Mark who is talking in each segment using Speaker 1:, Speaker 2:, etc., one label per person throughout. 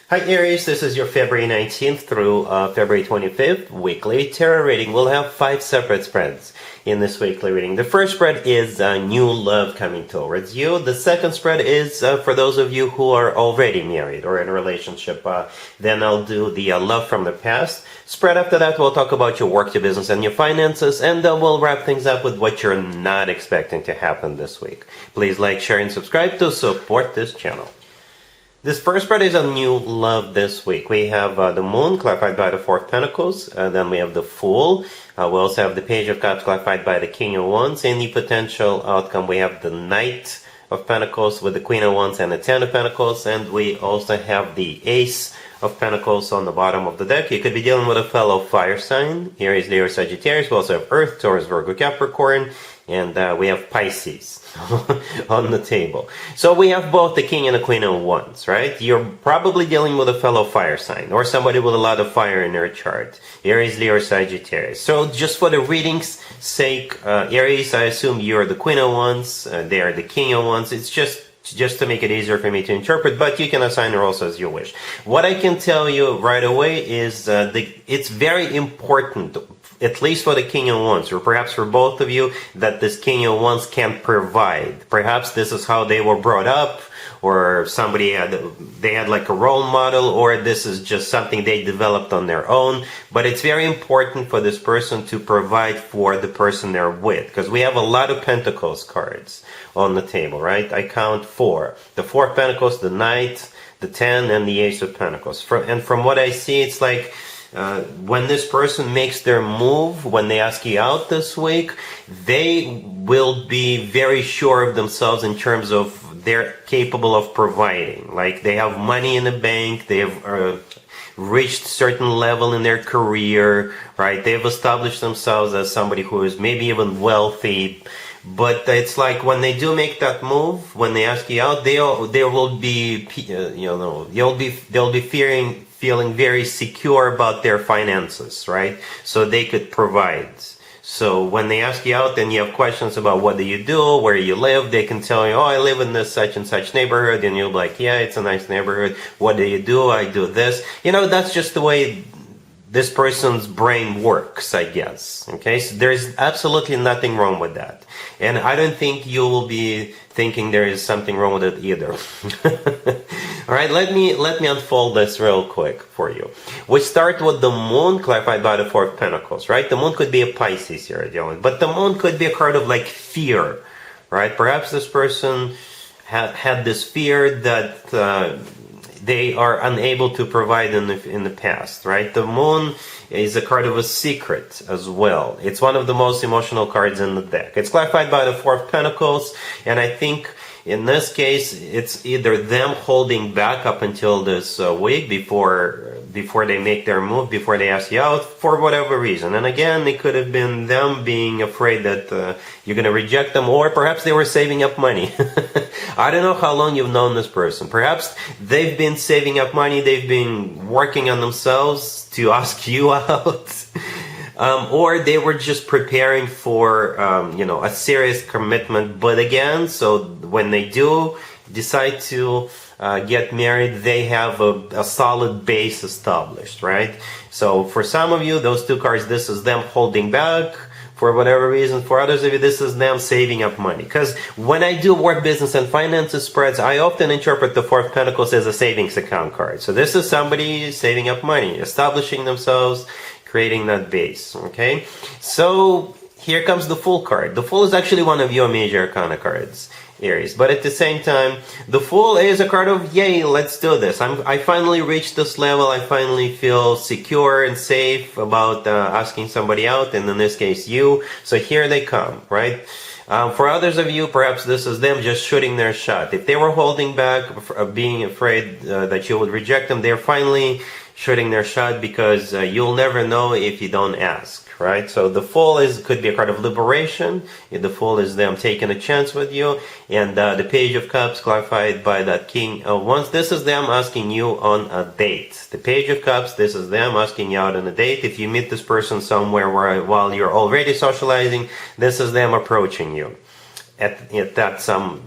Speaker 1: Hi Aries, this is your February 19th through February 25th weekly tarot reading. We'll have 5 separate spreads in this weekly reading. The first spread is new love coming towards you. The second spread is for those of you who are already married or in a relationship. Then I'll do the love from the past spread. After that, we'll talk about your work, your business, and your finances, and we'll wrap things up with what you're not expecting to happen this week. Please like, share, and subscribe to support this channel. This first spread is on new love this week. We have the Moon clarified by the Four of Pentacles. Then we have the Fool. We also have the Page of Cups clarified by the King of Wands. In the potential outcome, we have the Knight of Pentacles with the Queen of Wands and the Ten of Pentacles. And we also have the Ace of Pentacles on the bottom of the deck. You could be dealing with a fellow fire sign. Aries, Leo, Sagittarius. We also have Earth, Taurus, Virgo, Capricorn. And we have Pisces on the table. So we have both the King and the Queen of Wands, right? You're probably dealing with a fellow fire sign or somebody with a lot of fire in their chart. Aries, Leo, Sagittarius. So just for the reading's sake, Aries, I assume you're the Queen of Wands. They are the King of Wands. It's just to make it easier for me to interpret, but you can assign the roles as you wish. What I can tell you right away is it's very important, at least for the King of Wands, or perhaps for both of you, that this King of Wands can provide. Perhaps this is how they were brought up, or they had like a role model, or this is just something they developed on their own. But it's very important for this person to provide for the person they're with, because we have a lot of Pentacles cards on the table, right? I count 4. The Four of Pentacles, the Knight, the 10, and the Ace of Pentacles. And from what I see, it's like when this person makes their move, when they ask you out this week, they will be very sure of themselves in terms of they're capable of providing. Like they have money in the bank, they have reached certain level in their career, right? They've established themselves as somebody who is maybe even wealthy. But it's like when they do make that move, when they ask you out, they will be, they'll be feeling very secure about their finances, right? So they could provide. So when they ask you out and you have questions about what do you do, where you live, they can tell you, oh, I live in this such and such neighborhood, and you'll be like, yeah, it's a nice neighborhood. What do you do? I do this. That's just the way this person's brain works, I guess. Okay, so there's absolutely nothing wrong with that. And I don't think you will be thinking there is something wrong with it either. All right, let me unfold this real quick for you. We start with the Moon clarified by the Four of Pentacles, right? The Moon could be a Pisces here, but the Moon could be a card of like fear, right? Perhaps this person had this fear that they are unable to provide in the past, right? The Moon is a card of a secret as well. It's one of the most emotional cards in the deck. It's clarified by the Four of Pentacles, and I think in this case, it's either them holding back up until this week before they make their move, before they ask you out, for whatever reason. And again, it could have been them being afraid that you're going to reject them, or perhaps they were saving up money. I don't know how long you've known this person. Perhaps they've been saving up money, they've been working on themselves to ask you out. Or they were just preparing for, a serious commitment. But again, so when they do decide to get married, they have a solid base established, right? So for some of you, those two cards, this is them holding back for whatever reason. For others of you, this is them saving up money. Because when I do work, business, and finances spreads, I often interpret the Four of Pentacles as a savings account card. So this is somebody saving up money, establishing themselves, creating that base, okay? So here comes the Fool card. The Fool is actually one of your major arcana cards, Aries. But at the same time, the Fool is a card of, yay, let's do this. I finally reached this level. I finally feel secure and safe about asking somebody out, and in this case, you. So here they come, right? For others of you, perhaps this is them just shooting their shot. If they were holding back, being afraid that you would reject them, they're finally shooting their shot, because you'll never know if you don't ask, right? So the Fool could be a card of liberation. The Fool is them taking a chance with you. And the Page of Cups clarified by that King of Wands, this is them asking you on a date. The Page of Cups, this is them asking you out on a date. If you meet this person somewhere while you're already socializing, this is them approaching you. at some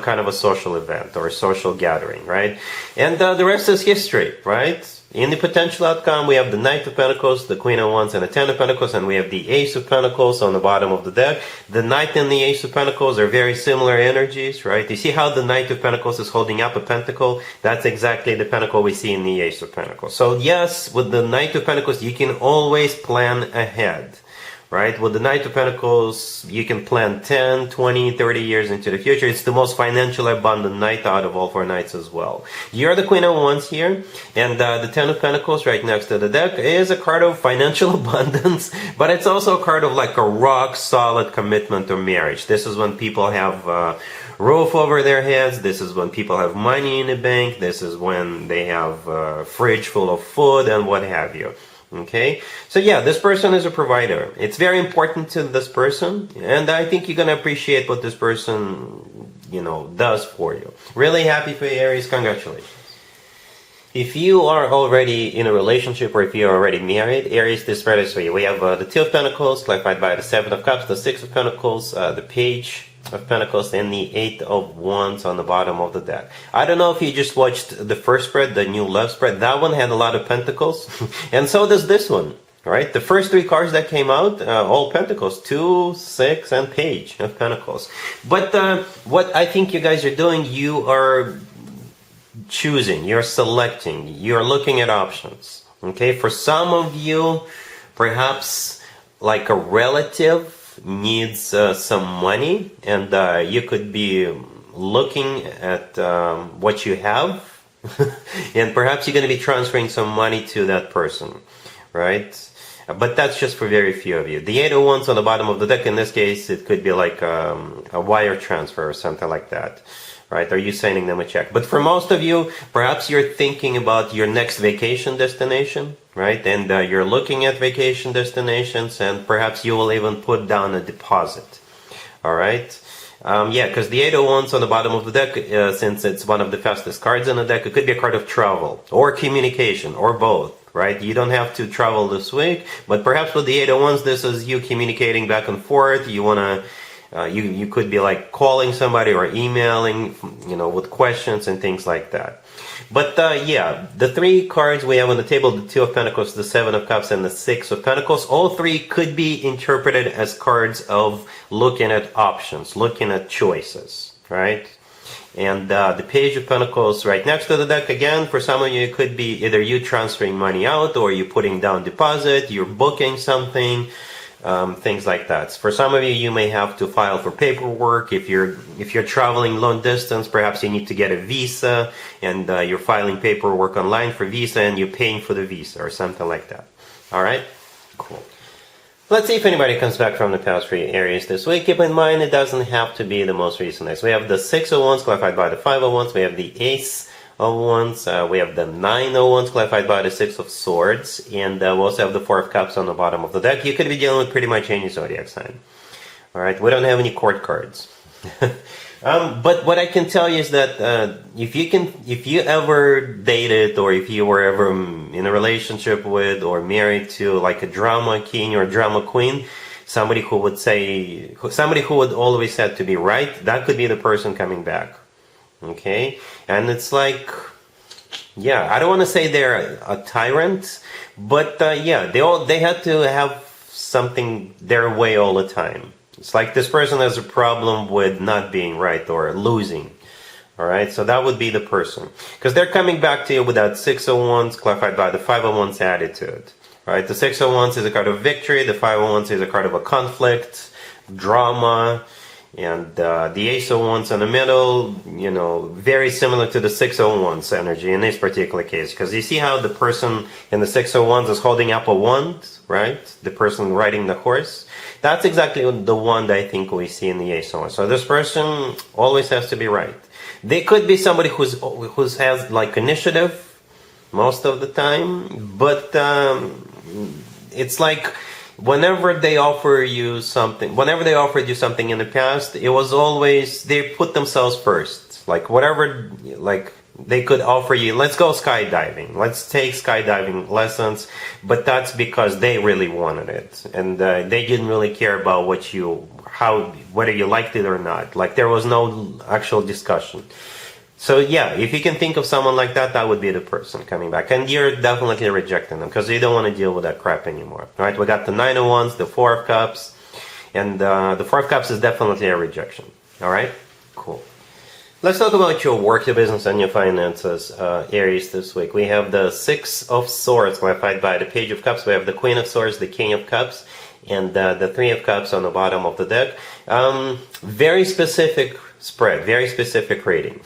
Speaker 1: kind of a social event or a social gathering, right? And the rest is history, right? In the potential outcome, we have the Knight of Pentacles, the Queen of Wands, and the Ten of Pentacles, and we have the Ace of Pentacles on the bottom of the deck. The Knight and the Ace of Pentacles are very similar energies, right? You see how the Knight of Pentacles is holding up a pentacle? That's exactly the pentacle we see in the Ace of Pentacles. So yes, with the Knight of Pentacles, you can always plan ahead. Right? With the Knight of Pentacles, you can plan 10, 20, 30 years into the future. It's the most financially abundant Knight out of all four Knights as well. You're the Queen of Wands here, and the Ten of Pentacles right next to the deck is a card of financial abundance, but it's also a card of like a rock-solid commitment to marriage. This is when people have roof over their heads. This is when people have money in the bank. This is when they have a fridge full of food and what have you. Okay, so yeah, this person is a provider. It's very important to this person, and I think you're gonna appreciate what this person, does for you. Really happy for you, Aries. Congratulations. If you are already in a relationship or if you're already married, Aries, this spread is for you. We have the Two of Pentacles, clarified by the Seven of Cups, the Six of Pentacles, the Page of Pentacles, and the Eight of Wands on the bottom of the deck. I don't know if you just watched the first spread, the new love spread. That one had a lot of pentacles, and so does this one. Right? The first three cards that came out, all pentacles, 2, 6, and Page of Pentacles. But what I think you guys are doing, you are choosing, you're selecting, you're looking at options. Okay? For some of you, perhaps like a relative needs some money, and you could be looking at what you have, and perhaps you're going to be transferring some money to that person, right? But that's just for very few of you. The Eight of Wands on the bottom of the deck, in this case, it could be like a wire transfer or something like that. Right? Are you sending them a check? But for most of you, perhaps you're thinking about your next vacation destination, right? And you're looking at vacation destinations, and perhaps you will even put down a deposit. All right? Yeah, because the Eight of Wands on the bottom of the deck, since it's one of the fastest cards in the deck, it could be a card of travel or communication or both. Right? You don't have to travel this week, but perhaps with the Eight of Wands, this is you communicating back and forth. You want to you could be like calling somebody or emailing, with questions and things like that. But yeah, the three cards we have on the table, the Two of Pentacles, the Seven of Cups, and the Six of Pentacles, all three could be interpreted as cards of looking at options, looking at choices, right? And the Page of Pentacles right next to the deck, again, for some of you, it could be either you transferring money out or you putting down deposit, you're booking something, things like that. For some of you, you may have to file for paperwork. If you're traveling long distance, perhaps you need to get a visa, and you're filing paperwork online for visa, and you're paying for the visa or something like that. All right? Cool. Let's see if anybody comes back from the past for you, Aries, this week. Keep in mind, it doesn't have to be the most recent days. We have the Six of Wands clarified by the Five of Wands. We have the Ace of Wands. We have the Nine of Wands clarified by the Six of Swords. And we also have the Four of Cups on the bottom of the deck. You could be dealing with pretty much any zodiac sign. All right, we don't have any court cards. But what I can tell you is that if you ever dated, or if you were ever in a relationship with or married to like a drama king or a drama queen, somebody who would always said to be right, that could be the person coming back. Okay, and it's like, yeah, I don't want to say they're a tyrant, but yeah, they had to have something their way all the time. It's like this person has a problem with not being right or losing. All right, so that would be the person. Because they're coming back to you with that Six of Wands clarified by the Five of Wands attitude. All right, the Six of Wands is a card of victory. The Five of Wands is a card of a conflict, drama. And the Ace of Wands in the middle, very similar to the Six of Wands energy in this particular case. Because you see how the person in the Six of Wands is holding up a wand, right? The person riding the horse. That's exactly the wand I think we see in the Ace of Wands. So this person always has to be right. They could be somebody who has like initiative most of the time, but it's like whenever they offered you something in the past, it was always they put themselves first. Like whatever, like they could offer you, let's go skydiving, let's take skydiving lessons, but that's because they really wanted it, and they didn't really care about whether you liked it or not. Like, there was no actual discussion. So yeah, if you can think of someone like that, that would be the person coming back. And you're definitely rejecting them because you don't want to deal with that crap anymore. All right, we got the Nine of Wands, the Four of Cups, and the Four of Cups is definitely a rejection. All right, cool. Let's talk about your work, your business, and your finances, Aries, this week. We have the Six of Swords clarified by the Page of Cups. We have the Queen of Swords, the King of Cups, and the Three of Cups on the bottom of the deck. Very specific spread, very specific reading.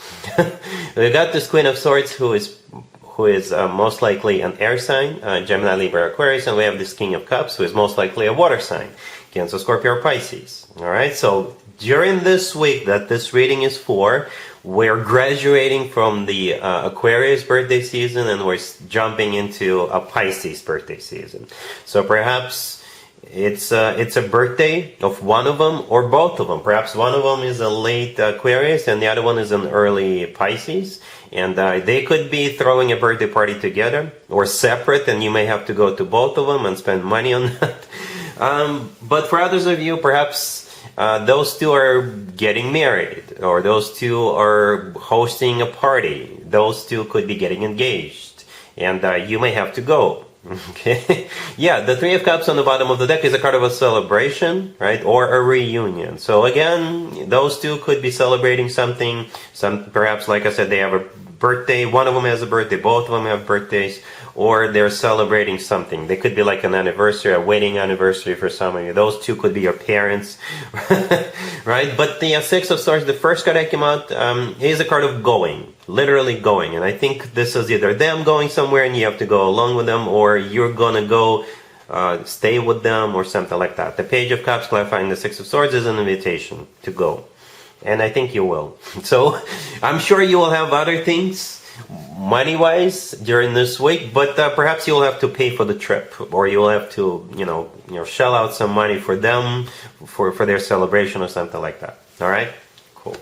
Speaker 1: We got this Queen of Swords who is most likely an air sign, Gemini, Libra, Aquarius, and we have this King of Cups who is most likely a water sign, Cancer, Scorpio, or Pisces. All right, so during this week that this reading is for, we're graduating from the Aquarius birthday season and we're jumping into a Pisces birthday season. So perhaps it's a birthday of one of them or both of them. Perhaps one of them is a late Aquarius and the other one is an early Pisces. And they could be throwing a birthday party together or separate, and you may have to go to both of them and spend money on that. But for others of you, perhaps those two are getting married, or those two are hosting a party. Those two could be getting engaged, and you may have to go. Okay, yeah, the Three of Cups on the bottom of the deck is a card of a celebration, right, or a reunion. So again, those two could be celebrating something. Perhaps, like I said, they have a birthday. One of them has a birthday. Both of them have birthdays, or they're celebrating something. They could be like an anniversary, a wedding anniversary for some of you. Those two could be your parents, right? But the Six of Swords, the first card that came out, is a card of going. Literally going, and I think this is either them going somewhere and you have to go along with them, or you're gonna go stay with them or something like that. The Page of Cups clarifying the Six of Swords is an invitation to go, and I think you will. So I'm sure you will have other things money-wise during this week, but perhaps you'll have to pay for the trip, or you'll have to shell out some money for them for their celebration or something like that. All right, cool.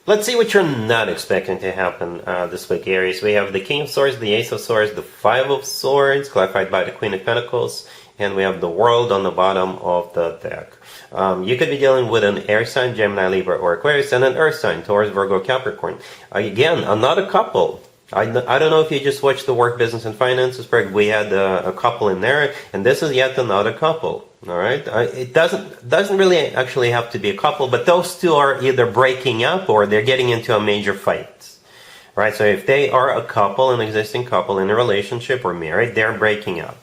Speaker 1: Let's see what you're not expecting to happen this week, Aries. We have the King of Swords, the Ace of Swords, the Five of Swords, clarified by the Queen of Pentacles, and we have the World on the bottom of the deck. You could be dealing with an air sign, Gemini, Libra, or Aquarius, and an earth sign, Taurus, Virgo, Capricorn. Again, another couple. I don't know if you just watched the Work, Business, and Finances spread. We had a couple in there, and this is yet another couple. All right, it doesn't really actually have to be a couple, but those two are either breaking up or they're getting into a major fight. Right, so if they are a couple, an existing couple in a relationship or married, they're breaking up.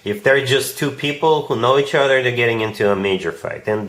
Speaker 1: If they're just two people who know each other, they're getting into a major fight. And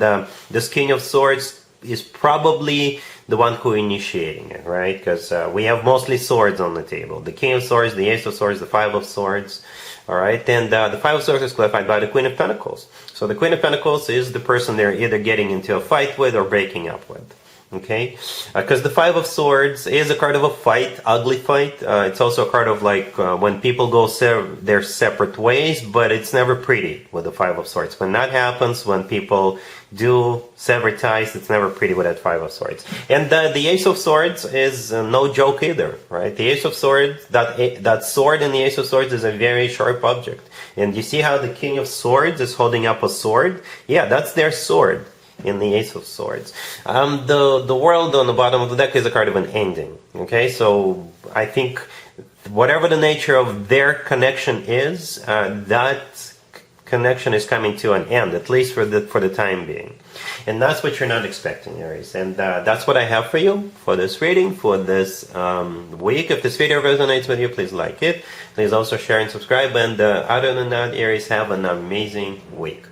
Speaker 1: this King of Swords is probably the one who initiating it, right? Because we have mostly swords on the table. The King of Swords, the Ace of Swords, the Five of Swords. All right, and the Five of Swords is clarified by the Queen of Pentacles. So the Queen of Pentacles is the person they're either getting into a fight with or breaking up with. Okay, because the Five of Swords is a card of a fight, ugly fight. It's also a card of like when people go their separate ways, but it's never pretty with the Five of Swords. When that happens, when people do sever ties, it's never pretty with that Five of Swords. And the Ace of Swords is no joke either, right? The Ace of Swords, that sword in the Ace of Swords is a very sharp object. And you see how the King of Swords is holding up a sword? Yeah, that's their sword in the Ace of Swords. The World on the bottom of the deck is a card of an ending. Okay, so I think whatever the nature of their connection is, that connection is coming to an end, at least for the time being. And that's what you're not expecting, Aries. And that's what I have for you for this reading, for this week. If this video resonates with you, please like it. Please also share and subscribe. And other than that, Aries, have an amazing week.